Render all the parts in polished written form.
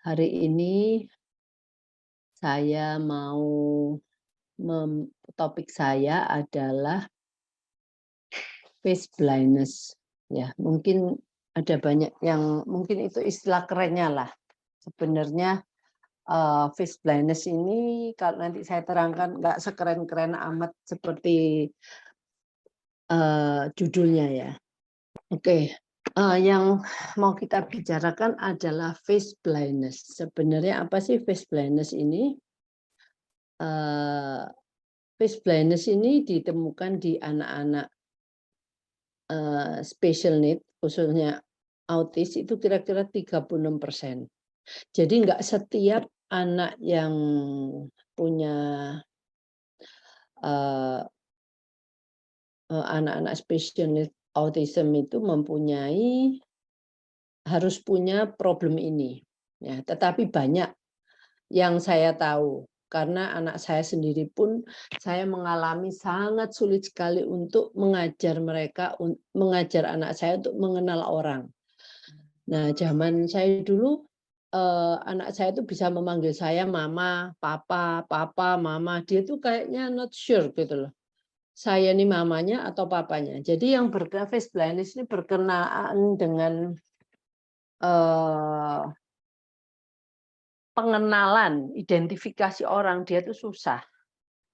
Hari ini saya mau topik saya adalah face blindness. Ya, mungkin ada banyak yang mungkin itu istilah kerennya lah. Sebenarnya face blindness ini kalau nanti saya terangkan nggak sekeren-keren amat seperti judulnya ya. Oke, yang mau kita bicarakan adalah face blindness. Sebenarnya apa sih face blindness ini? Eee, Face blindness ini ditemukan di anak-anak, special need, khususnya autis itu kira-kira 36%. Jadi nggak setiap anak yang punya, eee anak-anak special need autism itu harus punya problem ini, ya. Tetapi banyak yang saya tahu, karena anak saya sendiri pun saya mengalami sangat sulit sekali untuk mengajar anak saya untuk mengenal orang. Nah, zaman saya dulu, anak saya itu bisa memanggil saya mama, papa, papa, mama, dia tuh kayaknya not sure gitu loh, saya ini mamanya atau papanya. Jadi yang face blindness ini berkenaan dengan, eee pengenalan, identifikasi orang, dia tuh susah.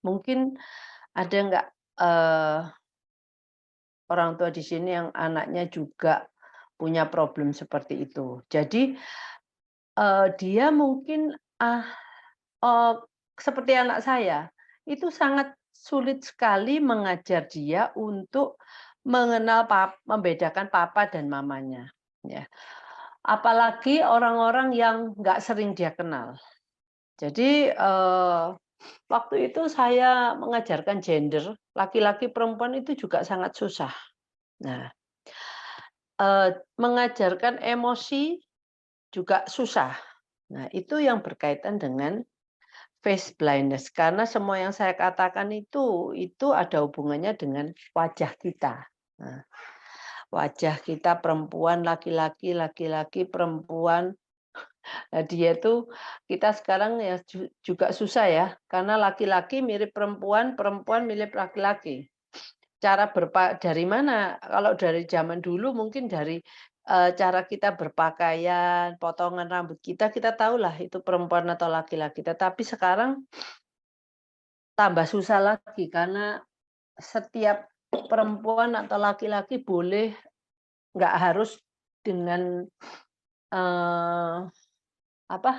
Mungkin ada nggak, eee, orang tua di sini yang anaknya juga punya problem seperti itu. Jadi, dia mungkin, ah, eee, seperti anak saya, itu sangat sulit sekali mengajar dia untuk membedakan papa dan mamanya, ya. Apalagi orang-orang yang nggak sering dia kenal. Jadi, waktu itu saya mengajarkan gender, laki-laki perempuan itu juga sangat susah. Nah, mengajarkan emosi juga susah. Nah, itu yang berkaitan dengan face blindness, karena semua yang saya katakan itu ada hubungannya dengan wajah kita. Nah, wajah kita perempuan, laki-laki, laki-laki, perempuan. Nah, dia tuh kita sekarang ya juga susah ya, karena laki-laki mirip perempuan, perempuan mirip laki-laki. Dari mana? Kalau dari zaman dulu mungkin dari, cara kita berpakaian, potongan rambut kita tahulah itu perempuan atau laki-laki. Tetapi sekarang tambah susah lagi karena setiap perempuan atau laki-laki boleh nggak harus dengan, eee, apa,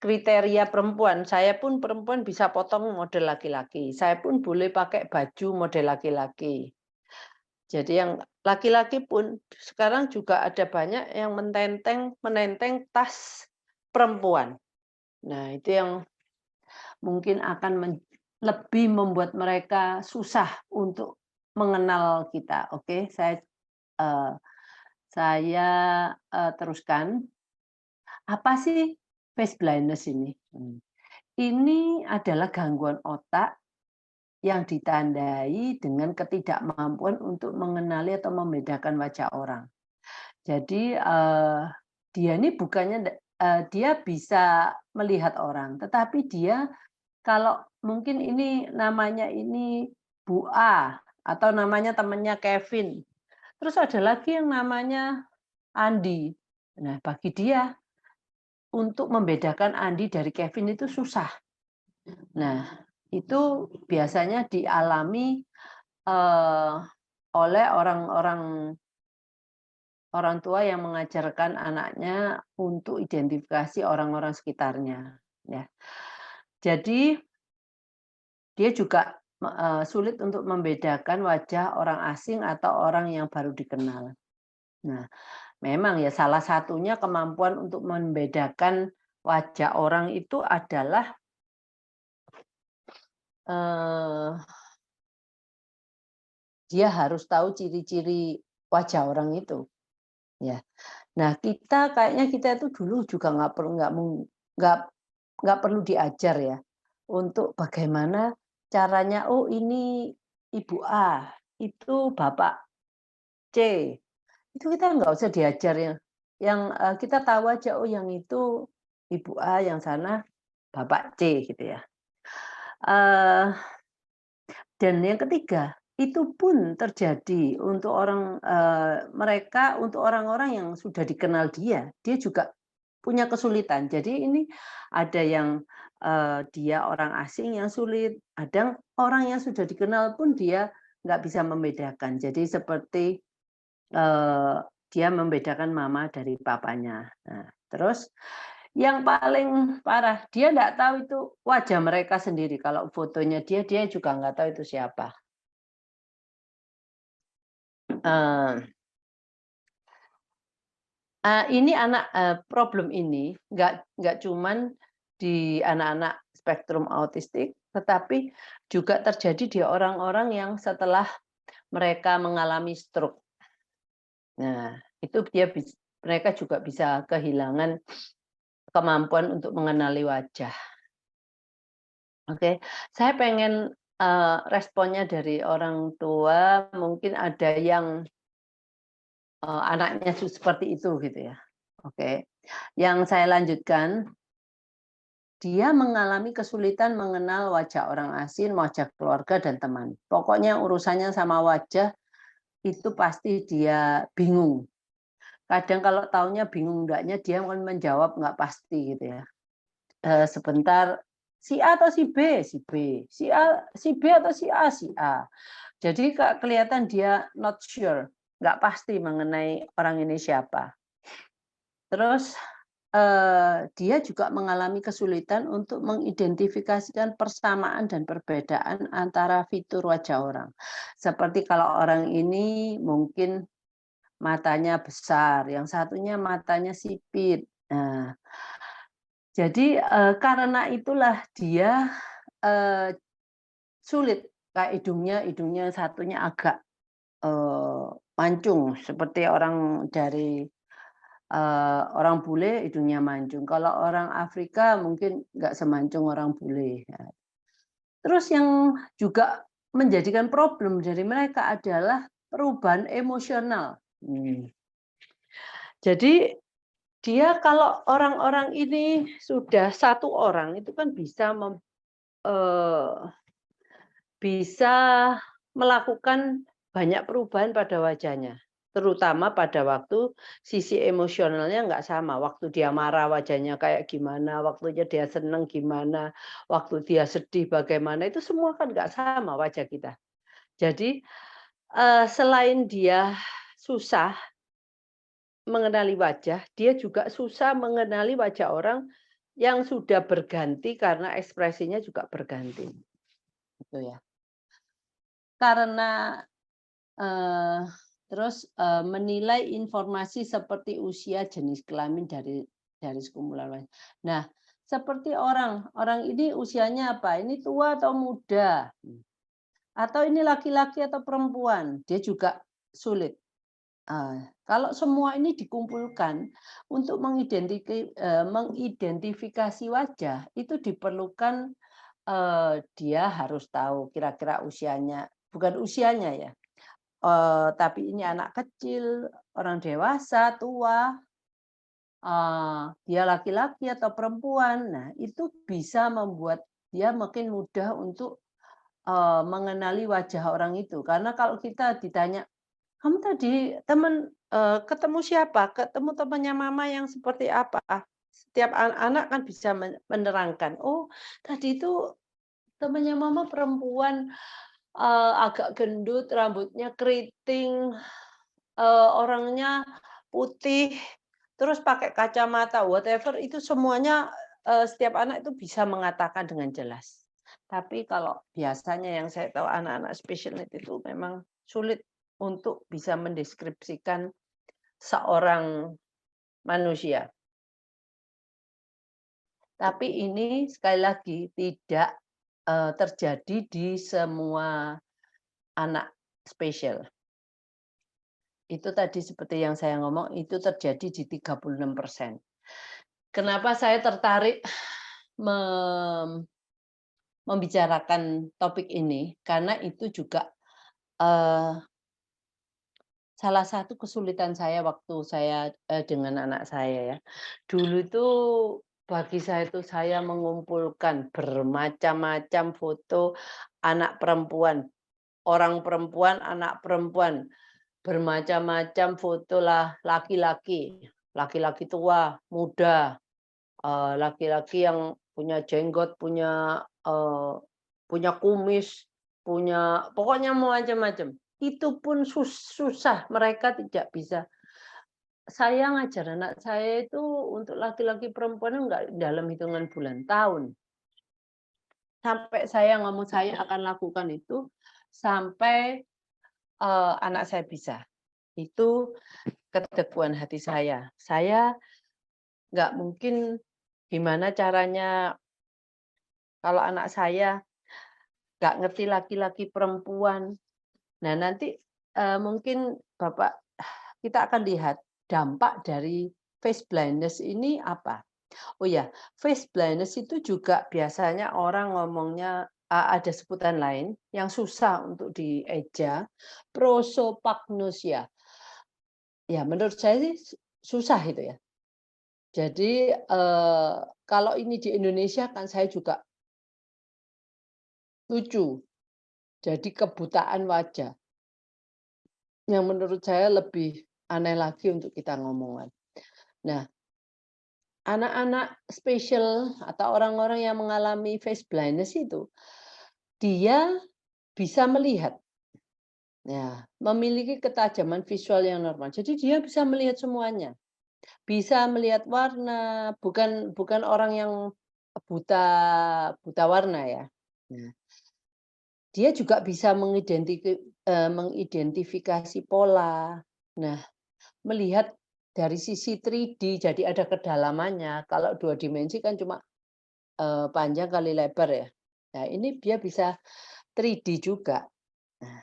kriteria perempuan. Saya pun perempuan bisa potong model laki-laki, saya pun boleh pakai baju model laki-laki. Jadi yang laki-laki pun sekarang juga ada banyak yang menenteng tas perempuan. Nah, itu yang mungkin akan lebih membuat mereka susah untuk mengenal kita. Oke, eee, teruskan. Apa sih face blindness ini? Ini adalah gangguan otak yang ditandai dengan ketidakmampuan untuk mengenali atau membedakan wajah orang. Jadi, dia ini bukannya dia bisa melihat orang, tetapi dia kalau mungkin ini namanya ini Bu A, atau namanya temannya Kevin, terus ada lagi yang namanya Andi. Nah, bagi dia untuk membedakan Andi dari Kevin itu susah. Nah, itu biasanya dialami, eee, oleh orang tua yang mengajarkan anaknya untuk identifikasi orang-orang sekitarnya, ya. Jadi, dia juga sulit untuk membedakan wajah orang asing atau orang yang baru dikenal. Nah, memang ya salah satunya kemampuan untuk membedakan wajah orang itu adalah, eee dia harus tahu ciri-ciri wajah orang itu, ya. Nah, kita itu dulu juga nggak nggak perlu diajar ya, untuk bagaimana caranya, oh ini Ibu A, itu Bapak C, itu kita nggak usah diajar ya. Yang, kita tahu aja, oh yang itu ibu A, yang sana bapak C gitu ya. Eee, dan yang ketiga, itu pun terjadi untuk mereka untuk orang-orang yang sudah dikenal dia juga punya kesulitan. Jadi ini ada yang, dia orang asing yang sulit, ada orang yang sudah dikenal pun dia nggak bisa membedakan. Jadi seperti, eee, dia membedakan mama dari papanya. Nah, terus yang paling parah, dia nggak tahu itu wajah mereka sendiri. Kalau fotonya dia juga nggak tahu itu siapa. Eee ini problem ini nggak cuman di anak-anak spektrum autistik, tetapi juga terjadi di orang-orang yang setelah mereka mengalami stroke. Nah, itu mereka juga bisa kehilangan kemampuan untuk mengenali wajah. Oke, saya pengen, responnya dari orang tua, mungkin ada yang, anaknya seperti itu gitu ya. Oke, yang saya lanjutkan, dia mengalami kesulitan mengenal wajah orang asing, wajah keluarga dan teman. Pokoknya urusannya sama wajah, itu pasti dia bingung. Kadang kalau taunya bingung enggaknya, dia akan menjawab nggak pasti gitu ya. Sebentar, si A atau si B? Si B. Si B atau si A? Si A. Jadi kelihatan dia not sure, nggak pasti mengenai orang ini siapa. Terus, dia juga mengalami kesulitan untuk mengidentifikasikan persamaan dan perbedaan antara fitur wajah orang. Seperti kalau orang ini mungkin matanya besar, yang satunya matanya sipit. Nah, jadi, karena itulah dia, eee, sulit, kayak hidungnya yang satunya agak, mancung seperti orang bule hidungnya mancung, kalau orang Afrika mungkin nggak semancung orang bule, ya. Terus yang juga menjadikan problem dari mereka adalah perubahan emosional. Jadi dia kalau orang-orang ini sudah satu orang itu kan eee, bisa melakukan banyak perubahan pada wajahnya, terutama pada waktu sisi emosionalnya nggak sama. Waktu dia marah wajahnya kayak gimana, waktunya dia seneng gimana, waktu dia sedih bagaimana, itu semua kan nggak sama wajah kita. Jadi, selain dia susah mengenali wajah, dia juga susah mengenali wajah orang yang sudah berganti karena ekspresinya juga berganti, gitu ya. Karena Eee, terus, menilai informasi seperti usia, jenis kelamin dari sekumpulan wajah. Nah, seperti orang ini usianya apa? Ini tua atau muda? Atau ini laki-laki atau perempuan? Dia juga sulit. Kalau semua ini dikumpulkan untuk mengidentifikasi wajah, itu diperlukan, dia harus tahu kira-kira usianya, bukan usianya ya, tapi ini anak kecil, orang dewasa, tua, dia laki-laki atau perempuan. Nah, itu bisa membuat dia makin mudah untuk, mengenali wajah orang itu. Karena kalau kita ditanya, "Kamu tadi ketemu siapa? Ketemu temannya mama yang seperti apa?" Setiap anak kan bisa menerangkan, "Oh, tadi itu temannya mama perempuan, agak gendut, rambutnya keriting, orangnya putih, terus pakai kacamata," whatever itu semuanya, setiap anak itu bisa mengatakan dengan jelas. Tapi kalau biasanya yang saya tahu anak-anak special need itu memang sulit untuk bisa mendeskripsikan seorang manusia. Tapi ini sekali lagi tidak, terjadi di semua anak spesial. Itu tadi seperti yang saya ngomong, itu terjadi di 36%. Kenapa saya tertarik mem membicarakan topik ini, karena itu juga, eee, salah satu kesulitan saya waktu saya, dengan anak saya ya. Dulu itu bagi saya itu saya mengumpulkan bermacam-macam foto anak perempuan, orang perempuan, anak perempuan, bermacam-macam foto lah laki-laki, laki-laki tua, muda, laki-laki yang punya jenggot, punya kumis, punya pokoknya macam-macam. Itu pun susah, mereka tidak bisa. Saya ngajar anak saya itu untuk laki-laki perempuan enggak dalam hitungan bulan, tahun. Sampai saya ngomong saya akan lakukan itu sampai, anak saya bisa. Itu keteguhan hati saya. Saya nggak mungkin gimana caranya kalau anak saya nggak ngerti laki-laki perempuan. Nah nanti, mungkin Bapak kita akan lihat dampak dari face blindness ini apa. Oh ya, face blindness itu juga biasanya orang ngomongnya, ada sebutan lain yang susah untuk dieja, prosopagnosia. Ya menurut saya sih susah itu ya. Jadi, kalau ini di Indonesia kan saya juga lucu, jadi kebutaan wajah, yang menurut saya lebih aneh lagi untuk kita ngomongkan. Nah, anak-anak spesial atau orang-orang yang mengalami face blindness itu, dia bisa melihat, ya, memiliki ketajaman visual yang normal. Jadi dia bisa melihat semuanya, bisa melihat warna, bukan bukan orang yang buta buta warna ya. Nah, dia juga bisa mengidentifikasi pola. Nah, melihat dari sisi 3D, jadi ada kedalamannya. Kalau 2 dimensi kan cuma, panjang kali lebar ya. Nah, ini dia bisa 3D juga. Nah,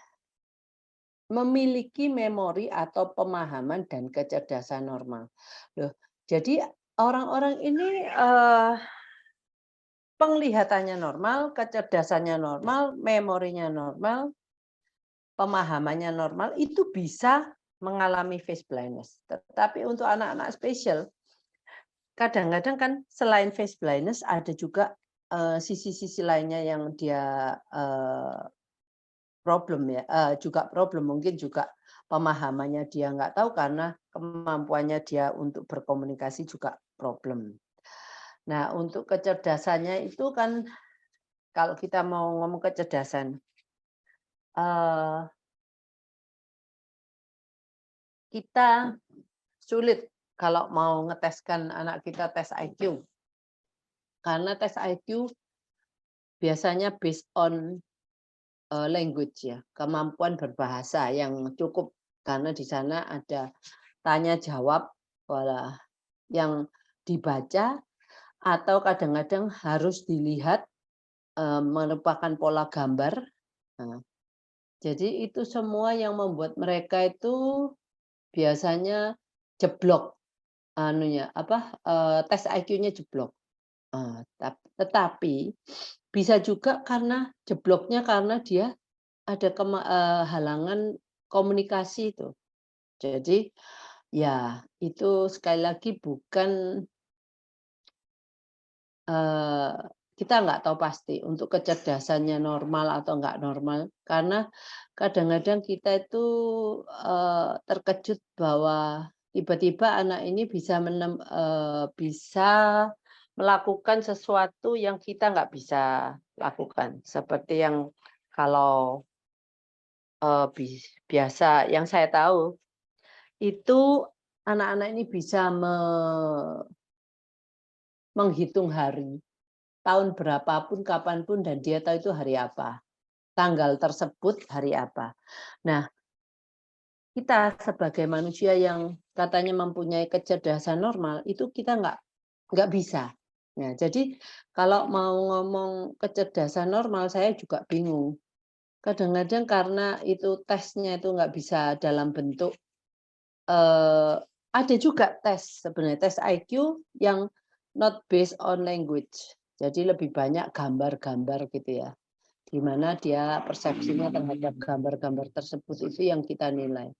memiliki memori atau pemahaman dan kecerdasan normal. Loh, jadi orang-orang ini, penglihatannya normal, kecerdasannya normal, memorinya normal, pemahamannya normal, itu bisa mengalami face blindness. Tetapi untuk anak-anak spesial, kadang-kadang kan selain face blindness ada juga, sisi-sisi lainnya yang dia, problem ya, juga problem, mungkin juga pemahamannya dia nggak tahu karena kemampuannya dia untuk berkomunikasi juga problem. Nah, untuk kecerdasannya itu kan kalau kita mau ngomong kecerdasan, eee, kita sulit kalau mau ngeteskan anak kita tes IQ. Karena tes IQ biasanya based on, language ya, kemampuan berbahasa yang cukup. Karena di sana ada tanya jawab, yang dibaca atau kadang-kadang harus dilihat, merupakan pola gambar. Nah, jadi itu semua yang membuat mereka itu biasanya jeblok anunya, apa, tes IQ-nya jeblok. Tetapi bisa juga karena jebloknya karena dia ada halangan komunikasi itu. Jadi, ya itu sekali lagi bukan, eee, kita nggak tahu pasti untuk kecerdasannya normal atau nggak normal, karena kadang-kadang kita itu, terkejut bahwa tiba-tiba anak ini bisa melakukan sesuatu yang kita nggak bisa lakukan. Seperti yang kalau, biasa yang saya tahu, itu anak-anak ini bisa menghitung hari, tahun berapapun, kapanpun, dan dia tahu itu hari apa, tanggal tersebut hari apa. Nah, kita sebagai manusia yang katanya mempunyai kecerdasan normal, itu kita nggak bisa. Nah, jadi kalau mau ngomong kecerdasan normal, saya juga bingung. Kadang-kadang karena itu tesnya itu nggak bisa dalam bentuk, ada juga tes sebenarnya, tes IQ yang not based on language. Jadi lebih banyak gambar-gambar gitu ya, di mana dia persepsinya terhadap gambar-gambar tersebut itu yang kita nilai.